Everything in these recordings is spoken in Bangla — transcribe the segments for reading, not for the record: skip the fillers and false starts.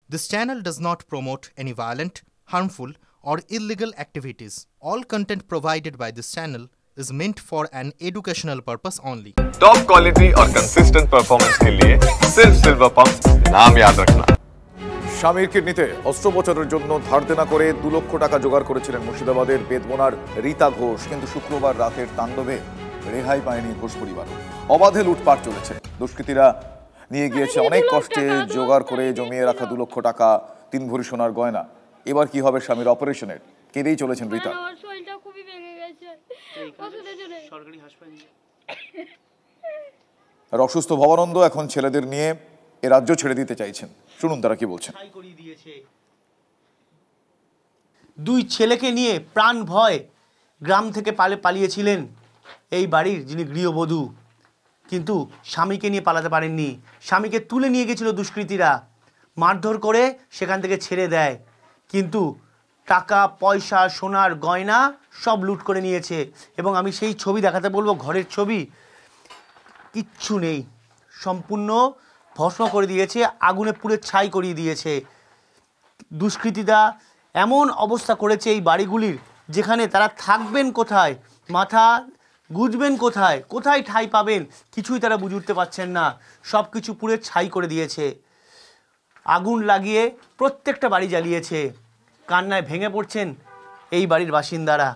This channel does not promote any violent, harmful, or illegal activities. All content provided by this channel is meant for an educational purpose only. Top quality और कंसिस्टेंट परफॉर्मेंस के लिए सिर्फ सिल्वर पंप नाम याद रखना। স্বামীর কিডনিতে অস্ত্রোপচারের জন্য ধার দেনা করে 2 লক্ষ টাকা জোগাড় করেছিলেন মুর্শিদাবাদের বেদবোনার রীতা ঘোষ, কিন্তু শুক্রবার রাতের তাণ্ডবে রেহাই পায়নি ঘোষ পরিবার। অবাধে লুটপাট চলেছে। দুষ্কৃতীরা নিয়ে গিয়েছে অনেক কষ্টে জোগাড় করে জমিয়ে রাখা 2 লক্ষ টাকা, 3 ভরি সোনার গয়না। এবার কি হবে স্বামীর অপারেশনের? কেঁদেই চলেছেন রীতা। আর অসুস্থ ভবানন্দ এখন ছেলেদের নিয়ে এ রাজ্য ছেড়ে দিতে চাইছেন। শুনুন তারা কি বলছেন। 2 ছেলেকে নিয়ে প্রাণ ভয় গ্রাম থেকে পালিয়েছিলেন এই বাড়ির যিনি গৃহবধূ, কিন্তু স্বামীকে নিয়ে পালাতে পারেননি। স্বামীকে তুলে নিয়ে গেছিল দুষ্কৃতীরা, মারধর করে সেখান থেকে ছেড়ে দেয়, কিন্তু টাকা পয়সা সোনার গয়না সব লুট করে নিয়েছে। এবং আমি সেই ছবি দেখাতে বলবো, ঘরের ছবি, কিচ্ছু নেই, সম্পূর্ণ ভস্ম করে দিয়েছে, আগুনে পুড়ে ছাই করিয়ে দিয়েছে। দুষ্কৃতীরা এমন অবস্থা করেছে এই বাড়িগুলির, যেখানে তারা থাকবেন কোথায়, মাথা গুজবেন কোথায়, কোথায় ঠাঁই পাবেন, কিছুই তারা বুঝে উঠতে পারছেন না। সব কিছু পুড়ে ছাই করে দিয়েছে, আগুন লাগিয়ে প্রত্যেকটা বাড়ি জ্বালিয়েছে। কান্নায় ভেঙে পড়ছেন এই বাড়ির বাসিন্দারা।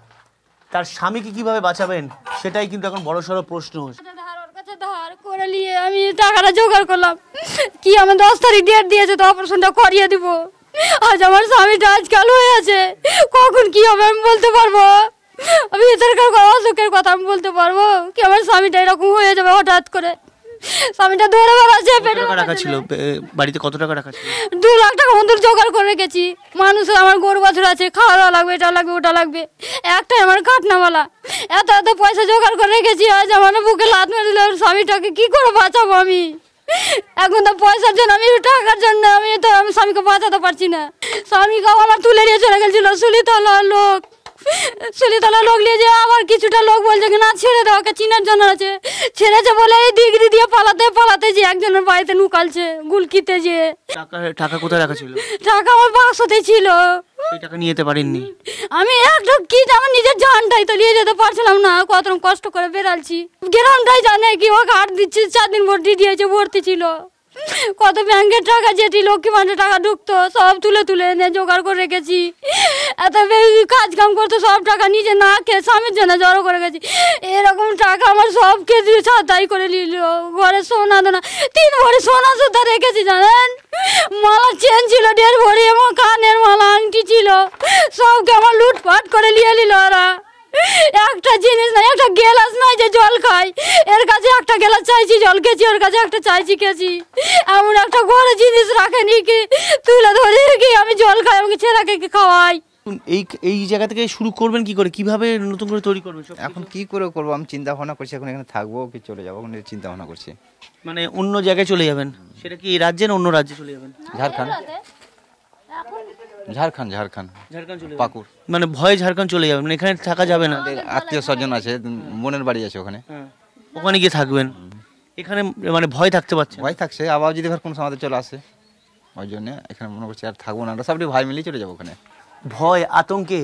তার স্বামীকে কিভাবে বাঁচাবেন সেটাই কিন্তু এখন বড়সড় প্রশ্ন। ধার করে নিয়ে আমি টাকাটা জোগাড় করলাম, কি আমার 10 তারিখ ডেট দিয়েছে, তো অপারেশনটা করিয়ে দিব। আজ আমার স্বামীটা আজকাল হয়ে আছে, কখন কি হবে আমি বলতে পারবো? আমি অসুখের কথা আমি বলতে পারবো কি? আমার স্বামীটা এরকম হয়ে যাবে হঠাৎ করে। স্বামীটা ধরে বেড়াচ্ছে। টাকা ছিল বাড়িতে, কত টাকা রাখা ছিল? 2 লাখ টাকা মতো জোগাড় করে রেখেছি। মানুষের আমার গরু বাছুর আছে, খাওয়া দাওয়া লাগবে, এটা লাগবে ওটা লাগবে, একটাই আমার কাটনাওয়ালা। এত পয়সা জোগাড় করে রেখেছি, আজ আমার বুকে লাত মেরে দিল। স্বামীটাকে কি করে বাঁচাবো আমি? এখন তো পয়সার জন্য, আমি টাকার জন্য আমি স্বামীকে বাঁচাতে পারছি না। স্বামীকেও আমার তুলে নিয়ে চলে গেছিল সুলিতলা লোক নিয়ে, যে আবার কিছুটা লোক বলছে কি না ছেড়ে দেওয়া, চিনার জন্য আছে, ছেড়েছে বলে এই ডিগ্রি দিয়ে পালাতে যে একজনের বাড়িতে নুকালছে গুলকিতে। যে টাকা কোথায় রাখা ছিল? টাকা আমার বাক্সতে ছিল, সেই টাকা নিয়ে যেতে পারেননি। আমি একটা কি আমার নিজের জানটাই তো নিয়ে যেতে পারছিলাম না, কত কষ্ট করে বেরালছি। গ্রামটাই জানে কি ওকে 8 দিচ্ছে, 4 দিন ভর্তি দিয়েছে, ভর্তি ছিল। কত ব্যাংকের টাকা, যেটি লক্ষ্মী ভাণ্ডার টাকা ঢুকতো সব তুলে এনে জোগাড় করে রেখেছি। এত কাজ কাম করতো, সব টাকা নিজে না খেয়ে স্বামীর জন্য জড়ো করে গেছি। এরকম টাকা আমার সব কিছু ছাতাই করে নিল। ঘরে সোনা দানা 3 ভরি সোনা সুদ্ধা রেখেছি জানেন। মালা চেন ছিল 1.5 ভরি, এবং কানের মালা আংটি ছিল, সবকে আমার লুটপাট করে নিয়ে নিল ওরা। একটা জিনিস নাই, একটা গ্লাস নাই যে জল খাই, এর কাছে একটা গ্লাস চাইছি জল খেয়েছি, ওর কাছে একটা চাইছি খেয়েছি। এমন একটা ঘরে জিনিস রাখেনি কি তুলে ধরে কি আমি জল খাই এবং ছেলেকে কি খাওয়াই। এই জায়গা থেকে শুরু করবেন কি করে, কিভাবে নতুন করে তৈরি করবেন? এখন কি করে করবো আমি চিন্তা ভাবনা করছি, এখন এখানে থাকবো কি চলে যাবো চিন্তা ভাবনা করছি। মানে অন্য জায়গায় চলে যাবেন? সেটা কি এই রাজ্যে না অন্য রাজ্যে চলে যাবেন? ঝাড়খণ্ড পাকুড়। মানে ভয়ে ঝাড়খণ্ড চলে যাবেন, মানে এখানে থাকা যাবে না? আত্মীয় স্বজন আছে, বোনের বাড়ি আছে ওখানে, ওখানে গিয়ে থাকবেন। এখানে মানে ভয় থাকতে পারছে? ভয় থাকছে, আবার যদি কোনো সমাজে চলে আসে, ওই জন্য এখানে মনে করছি আর থাকবো না, আমরা সবাই ভাই মিলেই চলে যাবো ওখানে। ভয় আতঙ্কে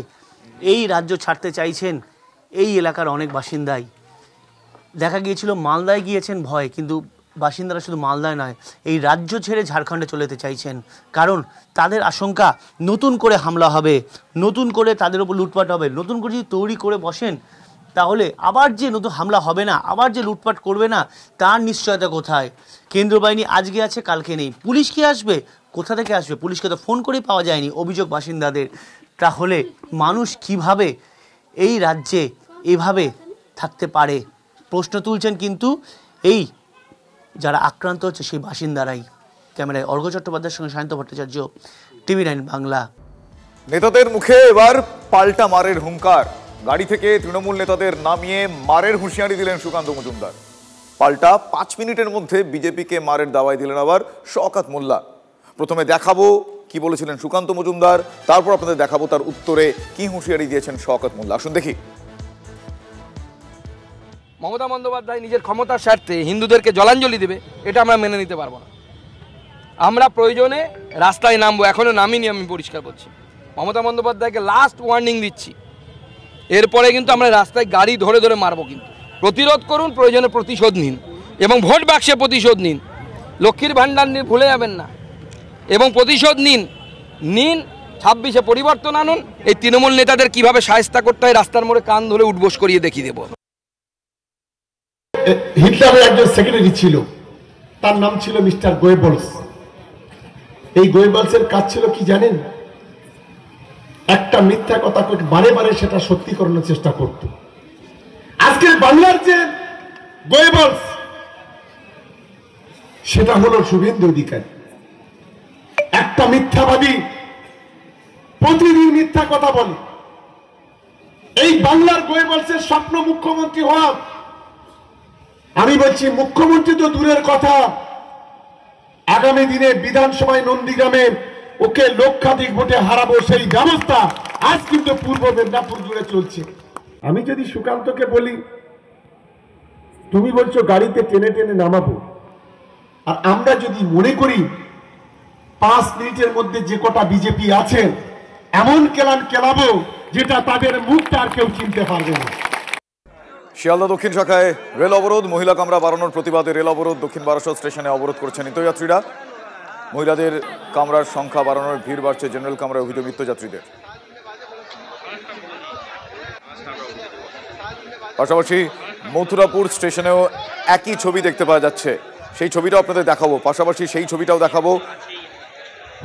এই রাজ্য ছাড়তে চাইছেন এই এলাকার অনেক বাসিন্দাই। দেখা গিয়েছিল মালদায় গিয়েছেন ভয়, কিন্তু বাসিন্দারা শুধু মালদায় নয়, এই রাজ্য ছেড়ে ঝাড়খণ্ডে চলে যেতে চাইছেন। কারণ তাদের আশঙ্কা নতুন করে হামলা হবে, নতুন করে তাদের উপর লুটপাট হবে। নতুন করে যদি তৈরি করে বসেন, তাহলে আবার যে নতুন হামলা হবে না, আবার যে লুটপাট করবে না, তার নিশ্চয়তা কোথায়? কেন্দ্রীয় বাহিনী আজকে আছে, কালকে নেই। পুলিশ কি আসবে? কোথা থেকে আসবে? পুলিশকে তো ফোন করেই পাওয়া যায়নি, অভিযোগ বাসিন্দাদের। তাহলে মানুষ কিভাবে এই রাজ্যে এভাবে থাকতে পারে? প্রশ্ন তুলছেন কিন্তু এই যারা আক্রান্ত হচ্ছে সেই বাসিন্দারাই। ক্যামেরায় অর্ঘ চট্টোপাধ্যায়ের সঙ্গে সায়ন্ত ভট্টাচার্য, TV9 বাংলা। নেতাদের মুখে এবার পাল্টা মারের হুঙ্কার। গাড়ি থেকে তৃণমূল নেতাদের নামিয়ে মারের হুঁশিয়ারি দিলেন সুকান্ত মজুমদার। পাল্টা 5 মিনিটের মধ্যে বিজেপিকে মারের দাওয়াই দিলেন আবার শওকত মোল্লা। প্রথমে দেখাবো কি বলেছিলেন সুকান্ত মজুমদার, তারপর আপনাদের দেখাবো তার উত্তরে কি হুঁশিয়ারি দিয়েছেন শওকত মোল্লা। আসুন দেখি। মমতা বন্দ্যোপাধ্যায় নিজের ক্ষমতার স্বার্থে হিন্দুদেরকে জলাঞ্জলি দেবে, এটা আমরা মেনে নিতে পারবো না। আমরা প্রয়োজনে রাস্তায় নামবো, এখনও নামিনি, আমি পরিষ্কার করছি। মমতা বন্দ্যোপাধ্যায়কে লাস্ট ওয়ার্নিং দিচ্ছি, এরপরে কিন্তু আমরা রাস্তায় গাড়ি ধরে ধরে মারবো। কিন্তু প্রতিরোধ করুন, প্রয়োজনে প্রতিশোধ নিন এবং ভোট বাক্সে প্রতিশোধ নিন। লক্ষ্মীর ভাণ্ডার নিয়ে ভুলে যাবেন না এবং প্রতিশোধ নিন। 26-এ পরিবর্তন আনুন। এই তৃণমূল নেতাদের কিভাবে শায়েস্তা করতে হয় রাস্তার মোড়ে কান ধরে উঠবোস করিয়ে দেখিয়ে দেবো। হিটলারের একজন সেক্রেটারি ছিল, তার নাম ছিল মিস্টার গোয়েবলস। এই গোয়েবলসের কাজ ছিল কি জানেন? একটা মিথ্যা কথা বারে বারে সেটা সত্যি করানোর চেষ্টা করত। আজকের বাংলার যে গোয়েবলস, সেটা হলো শুভেন্দু অধিকারী। একটা মিথ্যাবাদী, প্রতিদিন মিথ্যা কথা বলে। এই বাংলার গোয়েবলসের স্বপ্ন মুখ্যমন্ত্রী হওয়া। আমি বলছি মুখ্যমন্ত্রী তো দূরের কথা, আগামী দিনে বিধানসভায় নন্দীগ্রামে ওকে লক্ষাধিক ভোটে হারাবো সেই ব্যবস্থা আজ কিন্তু পূর্ব মেদিনীপুর জুড়ে চলছে। আমি যদি সুকান্তকে বলি, তুমি বলছো গাড়িতে টেনে টেনে নামাবো, আর আমরা যদি মনে করি 5 মিনিটের মধ্যে যে কটা বিজেপি আছে এমন কেলান কেলাবো যেটা তাদের মুখটা আর কেউ চিনতে পারবে না। শিয়ালদা দক্ষিণ শাখায় রেল অবরোধ, মহিলা কামরা বাড়ানোর প্রতিবাদে রেল অবরোধ। দক্ষিণ বারাসত স্টেশনে অবরোধ করছেন নিত্যযাত্রীরা। মহিলাদের কামরার সংখ্যা বাড়ানোর ভিড় বাড়ছে জেনারেল কামরায় অভিযোগ নিত্যযাত্রীদের। পাশাপাশি মথুরাপুর স্টেশনেও একই ছবি দেখতে পাওয়া যাচ্ছে, সেই ছবিটাও আপনাদের দেখাবো। পাশাপাশি সেই ছবিটাও দেখাবো,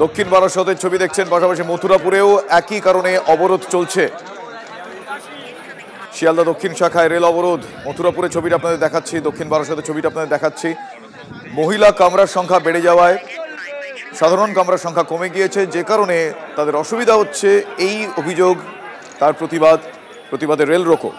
দক্ষিণ বারাসতের ছবি দেখছেন, পাশাপাশি মথুরাপুরেও একই কারণে অবরোধ চলছে। শিয়ালদা দক্ষিণ শাখায় রেল অবরোধ, মথুরাপুরের ছবিটা আপনাদের দেখাচ্ছি, দক্ষিণ বারাসতের ছবিটা আপনাদের দেখাচ্ছি। মহিলা কামরার সংখ্যা বেড়ে যাওয়ায় সাধারণ কামরার সংখ্যা কমে গিয়েছে, যে কারণে তাদের অসুবিধা হচ্ছে। এই অভিযোগ, তার প্রতিবাদে রেল রোকো।